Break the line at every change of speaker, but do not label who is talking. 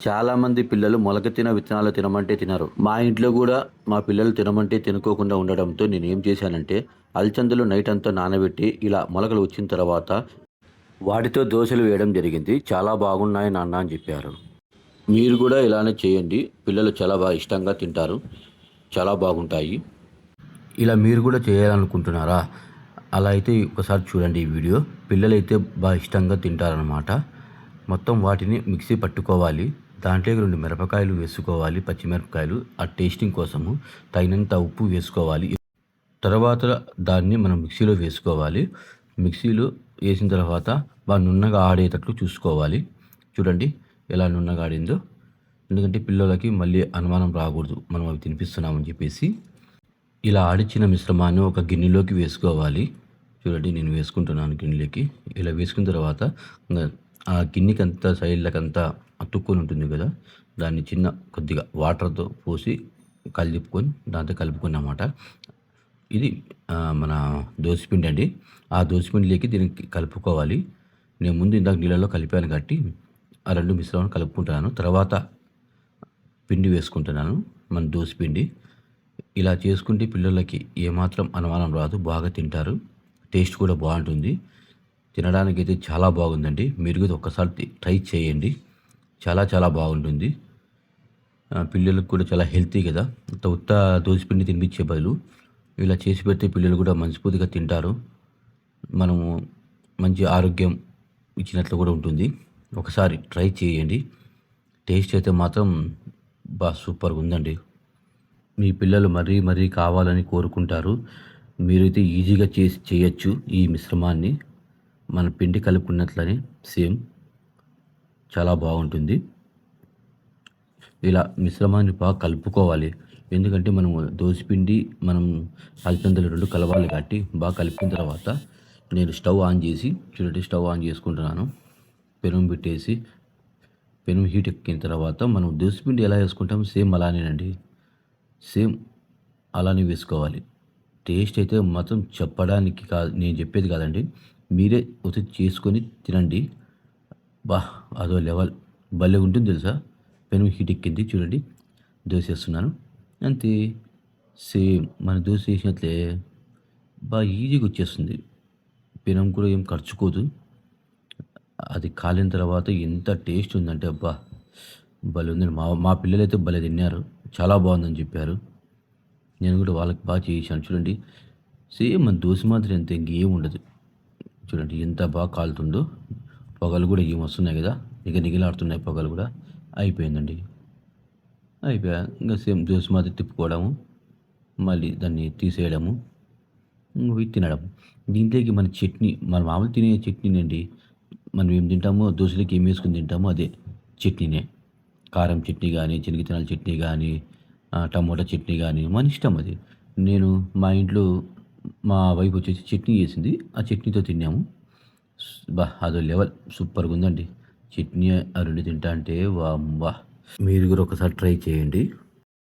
చాలామంది పిల్లలు మొలకెత్తిన విత్తనాలు తినమంటే తినరు. మా ఇంట్లో గూడా మా పిల్లలు తినమంటే తినుకోకుండా ఉండడంతో నేనేం చేశానంటే, అలసందలు నైటంతా నానబెట్టి ఇలా మొలకలు వచ్చిన తర్వాత వాటితో దోసలు వేయడం జరిగింది. చాలా బాగున్నాయి నాన్న అని చెప్పారు. మీరు గూడా ఇలానే చేయండి. పిల్లలు చాలా ఇష్టంగా తింటారు. చాలా బాగుంటాయి. ఇలా మీరు కూడా చేయాలనుకుంటున్నారా? అలా అయితే ఒకసారి చూడండి ఈ వీడియో. పిల్లలైతే ఇష్టంగా తింటారనమాట. మొత్తం వాటిని మిక్సీ పట్టుకోవాలి. దాంట్లోకి 2 మిరపకాయలు వేసుకోవాలి, పచ్చిమిరపకాయలు ఆ టేస్టింగ్ కోసము. తగినంత ఉప్పు వేసుకోవాలి. తర్వాత దాన్ని మనం మిక్సీలో వేసుకోవాలి. మిక్సీలో వేసిన తర్వాత నున్నగా ఆడేటట్లు చూసుకోవాలి. చూడండి ఎలా నున్నగా ఆడిందో. ఎందుకంటే పిల్లలకి మళ్ళీ అనుమానం రాకూడదు మనం అవి తినిపిస్తున్నామని చెప్పేసి. ఇలా ఆడిచ్చిన మిశ్రమాన్ని ఒక గిన్నెలోకి వేసుకోవాలి. చూడండి నేను వేసుకుంటున్నాను గిన్నెలోకి. ఇలా వేసుకున్న తర్వాత ఆ గిన్నెకంతా సైడ్లకంతా అతుక్కొని ఉంటుంది కదా, దాన్ని కొద్దిగా వాటర్తో పోసి కలిపుకొని దాంతో కలుపుకున్నమాట. ఇది మన దోసపిండి అండి. ఆ దోసపిండిలోకి దీనికి కలుపుకోవాలి. నేను ముందు ఇందాక నీళ్ళలో కలిపాను కాబట్టి ఆ 2 మిశ్రమాలు కలుపుకుంటున్నాను. తర్వాత పిండి వేసుకుంటున్నాను, మన దోసపిండి. ఇలా చేసుకుంటే పిల్లలకి ఏమాత్రం అనుమానం రాదు, బాగా తింటారు. టేస్ట్ కూడా బాగుంటుంది. తినడానికైతే చాలా బాగుందండి. మీరు కూడా ఒక్కసారి ట్రై చేయండి. చాలా చాలా బాగుంటుంది. పిల్లలకు కూడా చాలా హెల్తీ కదా. ఉత్త దోసపిండి తినిపించే బదులు ఇలా చేసి పెడితే పిల్లలు కూడా మనస్ఫూర్తిగా తింటారు. మనము మంచి ఆరోగ్యం ఇచ్చినట్లు కూడా ఉంటుంది. ఒకసారి ట్రై చేయండి. టేస్ట్ అయితే మాత్రం సూపర్గా ఉందండి. మీ పిల్లలు మరీ మరీ కావాలని కోరుకుంటారు. మీరైతే ఈజీగా చేయొచ్చు ఈ మిశ్రమాన్ని. మన పిండి కలుపుకున్నట్లనే సేమ్ చాలా బాగుంటుంది. ఇలా మిశ్రమాన్ని బాగా కలుపుకోవాలి. ఎందుకంటే మనం దోసపిండి మనం అలసందలు 2 కలవాలి కాబట్టి బాగా కలిపిన తర్వాత నేను స్టవ్ ఆన్ చేసి చూడండి, స్టవ్ ఆన్ చేసుకుంటున్నాను. పెనం పెట్టేసి పెనం హీట్ ఎక్కిన తర్వాత మనం దోసపిండి ఎలా వేసుకుంటాం సేమ్ అలానేనండి. సేమ్ అలానే వేసుకోవాలి. టేస్ట్ అయితే మాత్రం చెప్పడానికి కాదు, నేను చెప్పేది కాదండి, మీరే ఒకసారి చేసుకొని తినండి. అదో లెవెల్ భలే ఉంటుంది తెలుసా. పెనం హీట్ ఎక్కింది చూడండి, దోశ వేస్తున్నాను అంతే. సేమ్ మన దోశ వేసినట్లే ఈజీగా వచ్చేస్తుంది. పెనం కూడా ఏం ఖర్చుకోదు. అది కాలిన తర్వాత ఎంత టేస్ట్ ఉందంటే భలే ఉందండి. మా పిల్లలైతే భలే తిన్నారు, చాలా బాగుందని చెప్పారు. నేను కూడా వాళ్ళకి బాగా చేసాను. చూడండి సేమ్ మన దోశ మాదిరి అంతే, ఇంకేం ఉండదు. చూడండి ఎంత బాగా కాలుతుందో. పొగలు కూడా ఏం వస్తున్నాయి కదా, నిగలాడుతున్నాయి పొగలు కూడా. అయిపోయిందండి, అయిపోయా. ఇంకా సేమ్ దోశ మాదిరి తిప్పుకోవడము, మళ్ళీ దాన్ని తీసేయడము, తినడం. దీంట్లోకి మన చట్నీ, మన మామూలు తినే చట్నీనండి. మనం ఏం తింటామో దోశలోకి ఏం వేసుకుని తింటామో అదే చట్నీనే. కారం చట్నీ కానీ, శనగవిత్తనాల చట్నీ కానీ, టమోటా చట్నీ కానీ మన ఇష్టం అది. నేను మా ఇంట్లో మా వైఫ్ వచ్చేసి చట్నీ చేసింది, ఆ చట్నీతో తిన్నాము. అదో లెవెల్ సూపర్గా ఉందండి. చట్నీ ఆ 2 తింటా అంటే మీరు కూడా ఒకసారి ట్రై చేయండి.